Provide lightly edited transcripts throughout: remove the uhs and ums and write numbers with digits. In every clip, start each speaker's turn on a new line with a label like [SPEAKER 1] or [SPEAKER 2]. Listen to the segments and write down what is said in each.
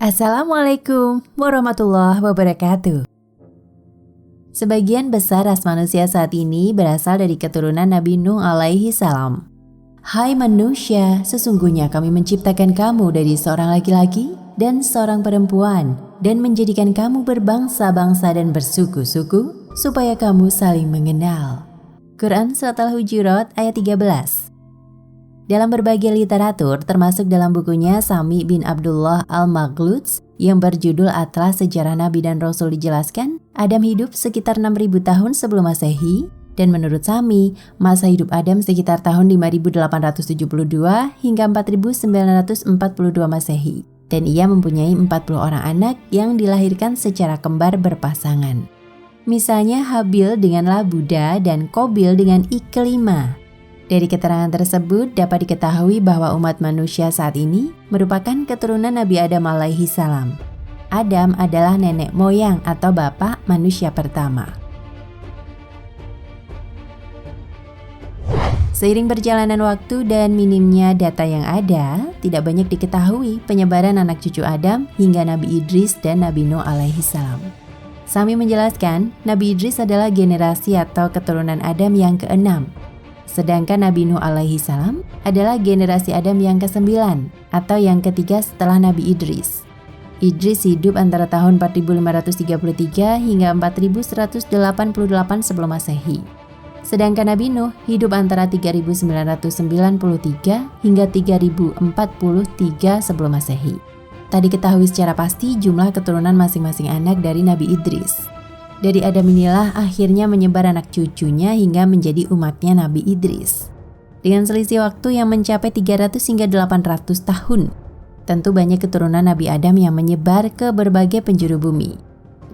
[SPEAKER 1] Assalamualaikum warahmatullahi wabarakatuh. Sebagian besar ras manusia saat ini berasal dari keturunan Nabi Nuh alaihi salam. Hai manusia, sesungguhnya kami menciptakan kamu dari seorang laki-laki dan seorang perempuan dan menjadikan kamu berbangsa-bangsa dan bersuku-suku supaya kamu saling mengenal. Quran Surat Al-Hujurat ayat 13. Dalam berbagai literatur, termasuk dalam bukunya Sami bin Abdullah Al-Maghluz yang berjudul Atlas Sejarah Nabi dan Rasul dijelaskan, Adam hidup sekitar 6.000 tahun sebelum Masehi, dan menurut Sami, masa hidup Adam sekitar tahun 5.872 hingga 4.942 Masehi, dan ia mempunyai 40 orang anak yang dilahirkan secara kembar berpasangan. Misalnya Habil dengan Labuda dan Kobil dengan Iklima. Dari keterangan tersebut dapat diketahui bahwa umat manusia saat ini merupakan keturunan Nabi Adam alaihi salam. Adam adalah nenek moyang atau bapak manusia pertama. Seiring perjalanan waktu dan minimnya data yang ada, tidak banyak diketahui penyebaran anak cucu Adam hingga Nabi Idris dan Nabi Nuh alaihi salam. Sami menjelaskan, Nabi Idris adalah generasi atau keturunan Adam yang ke-6. Sedangkan Nabi Nuh alaihi salam adalah generasi Adam yang ke-9 atau yang ketiga setelah Nabi Idris. Idris hidup antara tahun 4533 hingga 4188 sebelum Masehi. Sedangkan Nabi Nuh hidup antara 3993 hingga 3043 sebelum Masehi. Tak diketahui secara pasti jumlah keturunan masing-masing anak dari Nabi Idris. Dari Adam inilah akhirnya menyebar anak cucunya hingga menjadi umatnya Nabi Idris. Dengan selisih waktu yang mencapai 300 hingga 800 tahun, tentu banyak keturunan Nabi Adam yang menyebar ke berbagai penjuru bumi.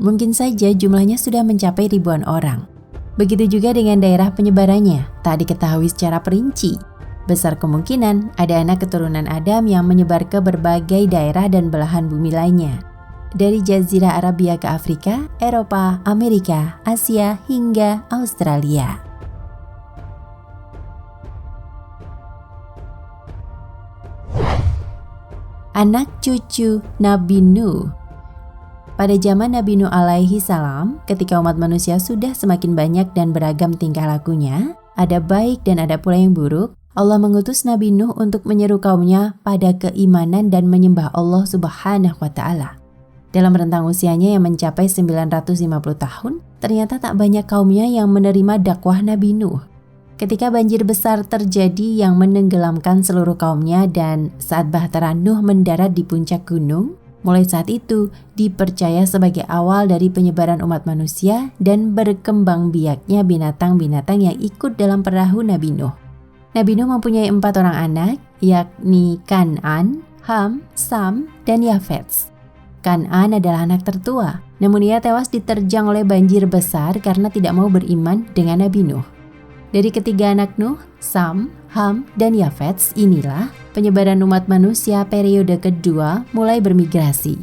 [SPEAKER 1] Mungkin saja jumlahnya sudah mencapai ribuan orang. Begitu juga dengan daerah penyebarannya, tak diketahui secara perinci. Besar kemungkinan ada anak keturunan Adam yang menyebar ke berbagai daerah dan belahan bumi lainnya. Dari Jazirah Arabia ke Afrika, Eropa, Amerika, Asia, hingga Australia. Anak cucu Nabi Nuh. Pada zaman Nabi Nuh alaihi salam, ketika umat manusia sudah semakin banyak dan beragam tingkah lakunya, ada baik dan ada pula yang buruk, Allah mengutus Nabi Nuh untuk menyeru kaumnya pada keimanan dan menyembah Allah Subhanahu wa Ta'ala. Dalam rentang usianya yang mencapai 950 tahun, ternyata tak banyak kaumnya yang menerima dakwah Nabi Nuh. Ketika banjir besar terjadi yang menenggelamkan seluruh kaumnya dan saat bahtera Nuh mendarat di puncak gunung, mulai saat itu dipercaya sebagai awal dari penyebaran umat manusia dan berkembang biaknya binatang-binatang yang ikut dalam perahu Nabi Nuh. Nabi Nuh mempunyai 4 orang anak, yakni Kan'an, Ham, Sam, dan Yafets. Kan'an adalah anak tertua, namun ia tewas diterjang oleh banjir besar karena tidak mau beriman dengan Nabi Nuh. Dari ketiga anak Nuh, Sam, Ham, dan Yafets inilah penyebaran umat manusia periode kedua mulai bermigrasi.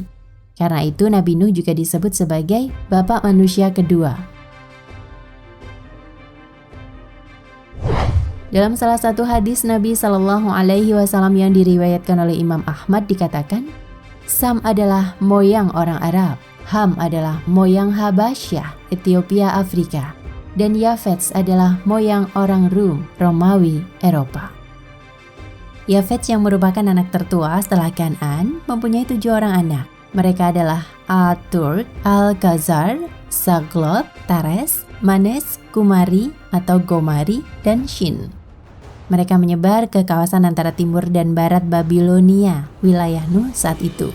[SPEAKER 1] Karena itu Nabi Nuh juga disebut sebagai bapak manusia kedua. Dalam salah satu hadis Nabi Shallallahu Alaihi Wasallam yang diriwayatkan oleh Imam Ahmad dikatakan, Sam adalah moyang orang Arab, Ham adalah moyang Habasyah, Ethiopia, Afrika, dan Yafets adalah moyang orang Rum, Romawi, Eropa. Yafets yang merupakan anak tertua setelah Kan'an mempunyai 7 orang anak. Mereka adalah Al-Turk, Al-Khazar, Zaglot, Tares, Manes, Kumari atau Gomari, dan Shin. Mereka menyebar ke kawasan antara timur dan barat Babilonia, wilayah Nuh saat itu.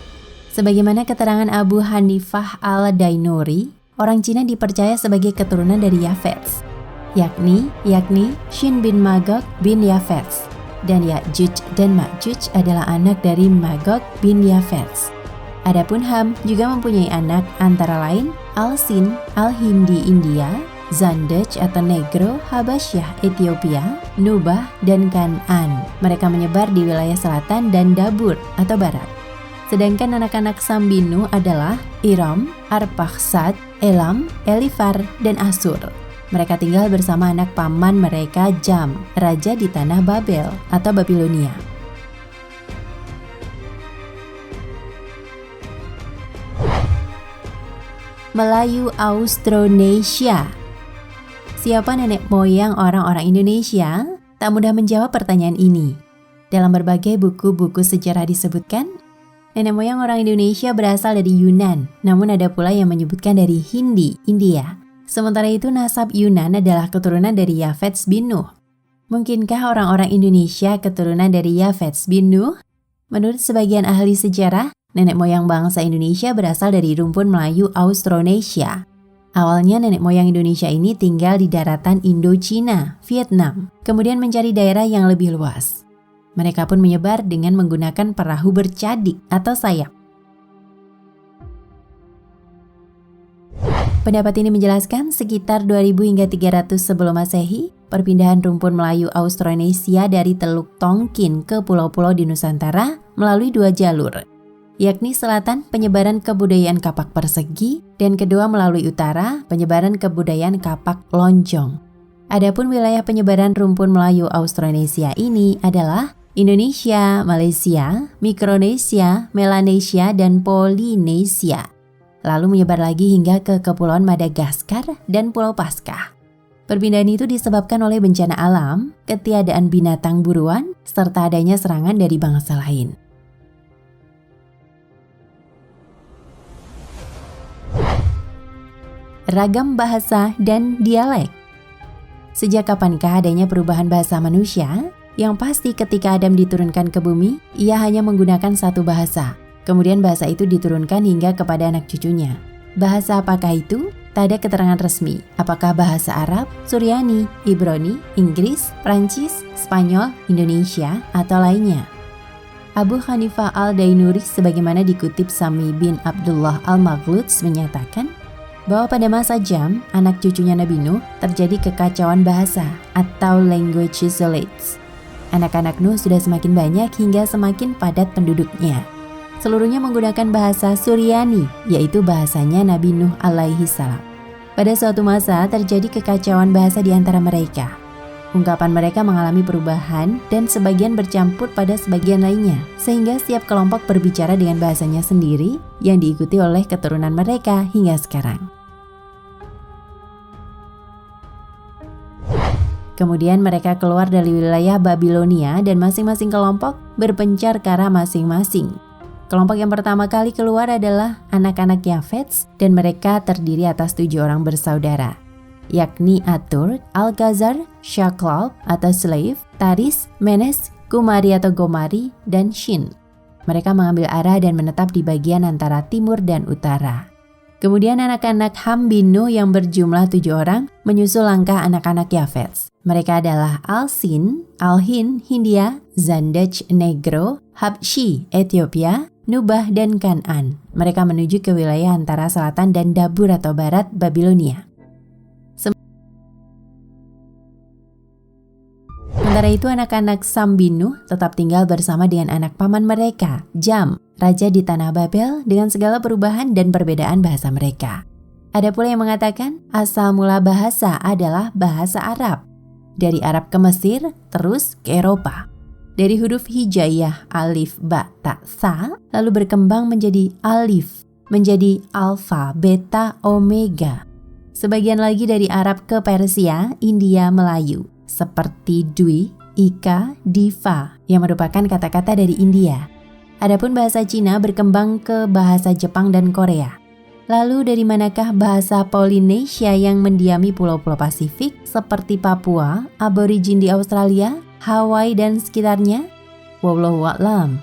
[SPEAKER 1] Sebagaimana keterangan Abu Hanifah al-Dainuri, orang Cina dipercaya sebagai keturunan dari Yafets, yakni Shin bin Magog bin Yafets, dan Ya'juj dan Ma'juj adalah anak dari Magog bin Yafets. Adapun Ham juga mempunyai anak antara lain Al-Sin, Al-Hindi India, Zandaj atau Negro, Habasyah, Ethiopia, Nubah, dan Kan'an. Mereka menyebar di wilayah selatan dan Dabur atau barat. Sedangkan anak-anak Sam bin Nuh adalah Iram, Arphaxad, Elam, Elifar, dan Asur. Mereka tinggal bersama anak paman mereka Jam, raja di tanah Babel atau Babilonia. Melayu Austronesia. Siapa nenek moyang orang-orang Indonesia? Tak mudah menjawab pertanyaan ini. Dalam berbagai buku-buku sejarah disebutkan, nenek moyang orang Indonesia berasal dari Yunan, namun ada pula yang menyebutkan dari Hindi, India. Sementara itu nasab Yunan adalah keturunan dari Yafets bin Nuh. Mungkinkah orang-orang Indonesia keturunan dari Yafets bin Nuh? Menurut sebagian ahli sejarah, nenek moyang bangsa Indonesia berasal dari rumpun Melayu Austronesia. Awalnya nenek moyang Indonesia ini tinggal di daratan Indochina, Vietnam, kemudian mencari daerah yang lebih luas. Mereka pun menyebar dengan menggunakan perahu bercadik atau sayap. Pendapat ini menjelaskan sekitar 2000 hingga 300 sebelum Masehi, perpindahan rumpun Melayu Austronesia dari Teluk Tonkin ke pulau-pulau di Nusantara melalui dua jalur, yakni selatan penyebaran kebudayaan kapak persegi dan kedua melalui utara penyebaran kebudayaan kapak lonjong. Adapun wilayah penyebaran rumpun Melayu Austronesia ini adalah Indonesia, Malaysia, Mikronesia, Melanesia, dan Polinesia. Lalu menyebar lagi hingga ke Kepulauan Madagaskar dan Pulau Paskah. Perpindahan itu disebabkan oleh bencana alam, ketiadaan binatang buruan, serta adanya serangan dari bangsa lain. Ragam bahasa dan dialek. Sejak kapankah adanya perubahan bahasa manusia? Yang pasti ketika Adam diturunkan ke bumi, ia hanya menggunakan satu bahasa. Kemudian bahasa itu diturunkan hingga kepada anak cucunya. Bahasa apakah itu? Tak ada keterangan resmi. Apakah bahasa Arab, Suryani, Ibrani, Inggris, Prancis, Spanyol, Indonesia, atau lainnya? Abu Hanifah al-Dainuri sebagaimana dikutip Sami bin Abdullah al-Maghluts menyatakan bahwa pada masa Jam, anak cucunya Nabi Nuh, terjadi kekacauan bahasa atau language isolates. Anak-anak Nuh sudah semakin banyak hingga semakin padat penduduknya. Seluruhnya menggunakan bahasa Suryani, yaitu bahasanya Nabi Nuh alaihi salam. Pada suatu masa terjadi kekacauan bahasa di antara mereka. Ungkapan mereka mengalami perubahan dan sebagian bercampur pada sebagian lainnya, sehingga setiap kelompok berbicara dengan bahasanya sendiri yang diikuti oleh keturunan mereka hingga sekarang. Kemudian mereka keluar dari wilayah Babilonia dan masing-masing kelompok berpencar ke arah masing-masing. Kelompok yang pertama kali keluar adalah anak-anak Yafets dan mereka terdiri atas 7 orang bersaudara, yakni Atur, Alkazar, Shaklab atau Slave, Taris, Menes, Kumari atau Gomari, dan Shin. Mereka mengambil arah dan menetap di bagian antara timur dan utara. Kemudian anak-anak Ham bin Nuh yang berjumlah 7 orang menyusul langkah anak-anak Yafets. Mereka adalah Al-Sin, Al-Hin, Hindia, Zandaj, Negro, Habsyi, Ethiopia, Nubah, dan Kan'an. Mereka menuju ke wilayah antara selatan dan Dabur atau barat Babilonia. Sementara itu anak-anak Sam bin Nuh tetap tinggal bersama dengan anak paman mereka, Jam, raja di tanah Babel dengan segala perubahan dan perbedaan bahasa mereka. Ada pula yang mengatakan asal mula bahasa adalah bahasa Arab. Dari Arab ke Mesir, terus ke Eropa. Dari huruf hijaiyah alif, ba, ta, sa, lalu berkembang menjadi alif, menjadi alfa, beta, omega. Sebagian lagi dari Arab ke Persia, India, Melayu, seperti dwi, ika, diva, yang merupakan kata-kata dari India. Adapun bahasa Cina berkembang ke bahasa Jepang dan Korea. Lalu dari manakah bahasa Polinesia yang mendiami pulau-pulau Pasifik seperti Papua, aborigin di Australia, Hawaii dan sekitarnya? Wallahu a'lam.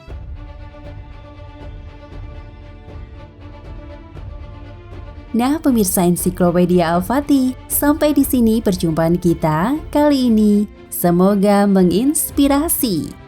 [SPEAKER 1] Nah, pemirsa Ensiklopedia Al-Fatih, sampai di sini perjumpaan kita kali ini. Semoga menginspirasi.